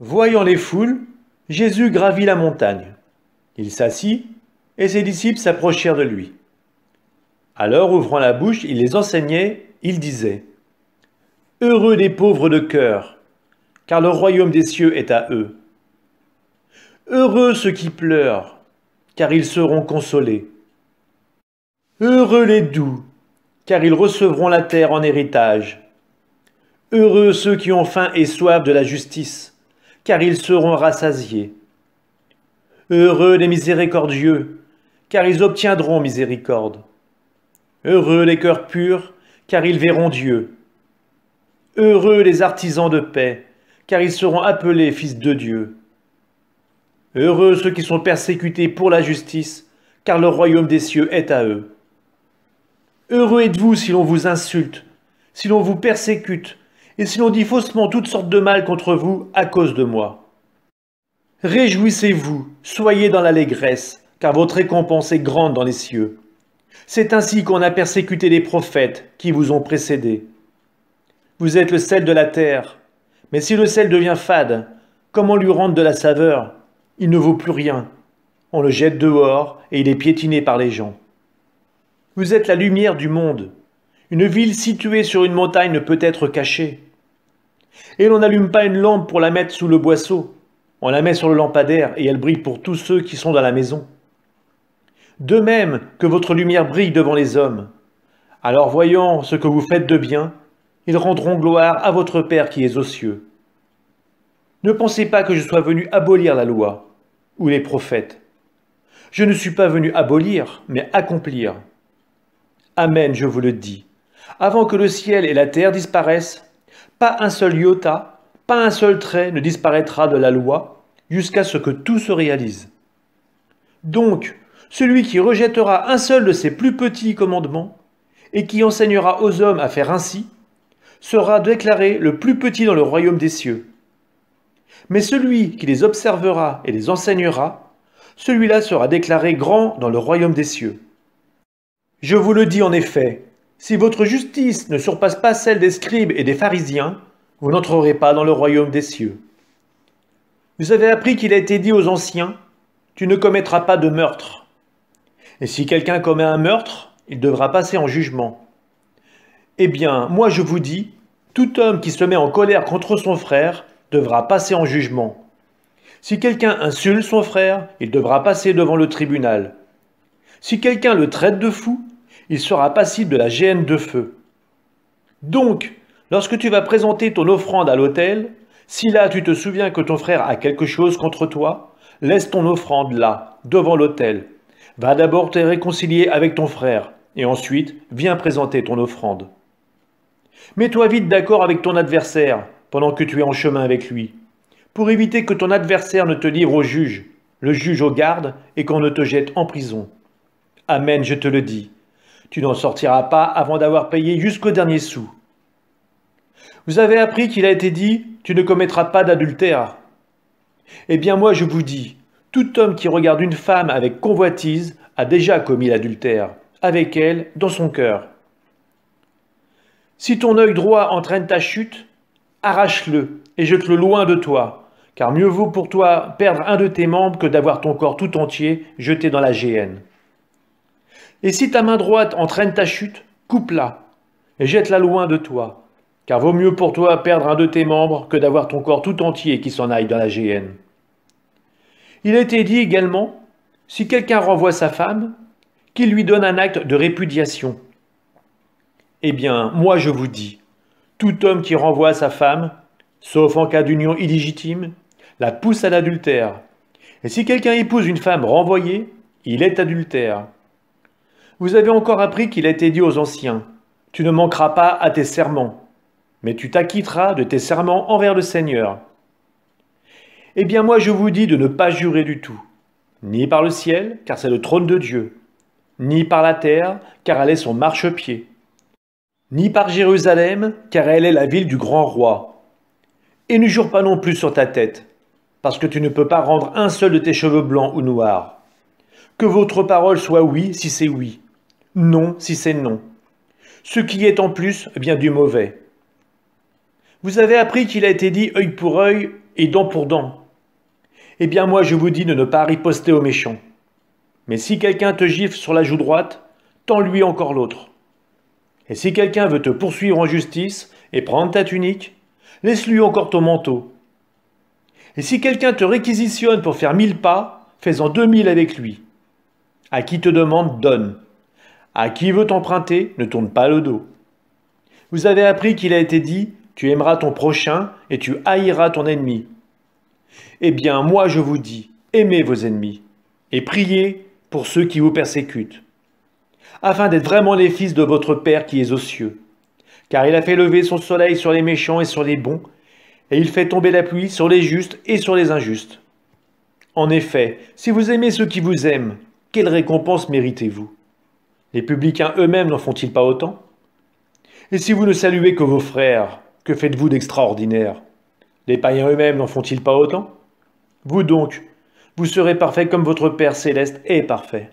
Voyant les foules, Jésus gravit la montagne. Il s'assit, et ses disciples s'approchèrent de lui. Alors, ouvrant la bouche, il les enseignait, il disait : « Heureux les pauvres de cœur, car le royaume des cieux est à eux. Heureux ceux qui pleurent, car ils seront consolés. Heureux les doux, car ils recevront la terre en héritage. Heureux ceux qui ont faim et soif de la justice, car ils seront rassasiés. Heureux les miséricordieux, car ils obtiendront miséricorde. Heureux les cœurs purs, car ils verront Dieu. Heureux les artisans de paix, car ils seront appelés fils de Dieu. Heureux ceux qui sont persécutés pour la justice, car le royaume des cieux est à eux. Heureux êtes-vous si l'on vous insulte, si l'on vous persécute, et si l'on dit faussement toutes sortes de mal contre vous à cause de moi. Réjouissez-vous, soyez dans l'allégresse, car votre récompense est grande dans les cieux. C'est ainsi qu'on a persécuté les prophètes qui vous ont précédés. Vous êtes le sel de la terre, mais si le sel devient fade, comment lui rendre de la saveur ? Il ne vaut plus rien. On le jette dehors et il est piétiné par les gens. Vous êtes la lumière du monde. Une ville située sur une montagne ne peut être cachée. Et l'on n'allume pas une lampe pour la mettre sous le boisseau. On la met sur le lampadaire et elle brille pour tous ceux qui sont dans la maison. De même que votre lumière brille devant les hommes. Alors voyant ce que vous faites de bien, ils rendront gloire à votre Père qui est aux cieux. Ne pensez pas que je sois venu abolir la loi ou les prophètes. Je ne suis pas venu abolir, mais accomplir. Amen, je vous le dis. Avant que le ciel et la terre disparaissent, pas un seul iota, pas un seul trait ne disparaîtra de la loi, jusqu'à ce que tout se réalise. Donc, celui qui rejettera un seul de ces plus petits commandements, et qui enseignera aux hommes à faire ainsi, sera déclaré le plus petit dans le royaume des cieux. Mais celui qui les observera et les enseignera, celui-là sera déclaré grand dans le royaume des cieux. Je vous le dis en effet, si votre justice ne surpasse pas celle des scribes et des pharisiens, vous n'entrerez pas dans le royaume des cieux. Vous avez appris qu'il a été dit aux anciens, tu ne commettras pas de meurtre. Et si quelqu'un commet un meurtre, il devra passer en jugement. Eh bien, moi je vous dis, tout homme qui se met en colère contre son frère devra passer en jugement. Si quelqu'un insulte son frère, il devra passer devant le tribunal. Si quelqu'un le traite de fou, il sera passible de la géhenne de feu. Donc, lorsque tu vas présenter ton offrande à l'autel, si là tu te souviens que ton frère a quelque chose contre toi, laisse ton offrande là, devant l'autel. Va d'abord te réconcilier avec ton frère, et ensuite viens présenter ton offrande. Mets-toi vite d'accord avec ton adversaire, pendant que tu es en chemin avec lui, pour éviter que ton adversaire ne te livre au juge, le juge aux gardes, et qu'on ne te jette en prison. Amen, je te le dis. Tu n'en sortiras pas avant d'avoir payé jusqu'au dernier sou. Vous avez appris qu'il a été dit, tu ne commettras pas d'adultère. Eh bien moi je vous dis, tout homme qui regarde une femme avec convoitise a déjà commis l'adultère, avec elle, dans son cœur. Si ton œil droit entraîne ta chute, arrache-le et jette-le loin de toi, car mieux vaut pour toi perdre un de tes membres que d'avoir ton corps tout entier jeté dans la géhenne. Et si ta main droite entraîne ta chute, coupe-la et jette-la loin de toi, car vaut mieux pour toi perdre un de tes membres que d'avoir ton corps tout entier qui s'en aille dans la géhenne. Il a été dit également, si quelqu'un renvoie sa femme, qu'il lui donne un acte de répudiation. Eh bien, moi je vous dis, tout homme qui renvoie sa femme, sauf en cas d'union illégitime, la pousse à l'adultère. Et si quelqu'un épouse une femme renvoyée, il est adultère. Vous avez encore appris qu'il a été dit aux anciens, tu ne manqueras pas à tes serments, mais tu t'acquitteras de tes serments envers le Seigneur. Eh bien moi je vous dis de ne pas jurer du tout, ni par le ciel, car c'est le trône de Dieu, ni par la terre, car elle est son marchepied, ni par Jérusalem, car elle est la ville du grand roi. Et ne jure pas non plus sur ta tête, parce que tu ne peux pas rendre un seul de tes cheveux blancs ou noirs. Que votre parole soit oui si c'est oui, non si c'est non. Ce qui est en plus vient du mauvais. Vous avez appris qu'il a été dit œil pour œil, et dent pour dent. Eh bien moi je vous dis de ne pas riposter aux méchants. Mais si quelqu'un te gifle sur la joue droite, tends-lui encore l'autre. Et si quelqu'un veut te poursuivre en justice et prendre ta tunique, laisse-lui encore ton manteau. Et si quelqu'un te réquisitionne pour faire 1000 pas, fais-en 2000 avec lui. À qui te demande, donne. À qui veut t'emprunter, ne tourne pas le dos. Vous avez appris qu'il a été dit, tu aimeras ton prochain et tu haïras ton ennemi. Eh bien, moi je vous dis, aimez vos ennemis et priez pour ceux qui vous persécutent, afin d'être vraiment les fils de votre Père qui est aux cieux. Car il a fait lever son soleil sur les méchants et sur les bons, et il fait tomber la pluie sur les justes et sur les injustes. En effet, si vous aimez ceux qui vous aiment, quelle récompense méritez-vous? Les publicains eux-mêmes n'en font-ils pas autant? Et si vous ne saluez que vos frères, que faites-vous d'extraordinaire? Les païens eux-mêmes n'en font-ils pas autant? Vous donc, vous serez parfaits comme votre Père céleste est parfait.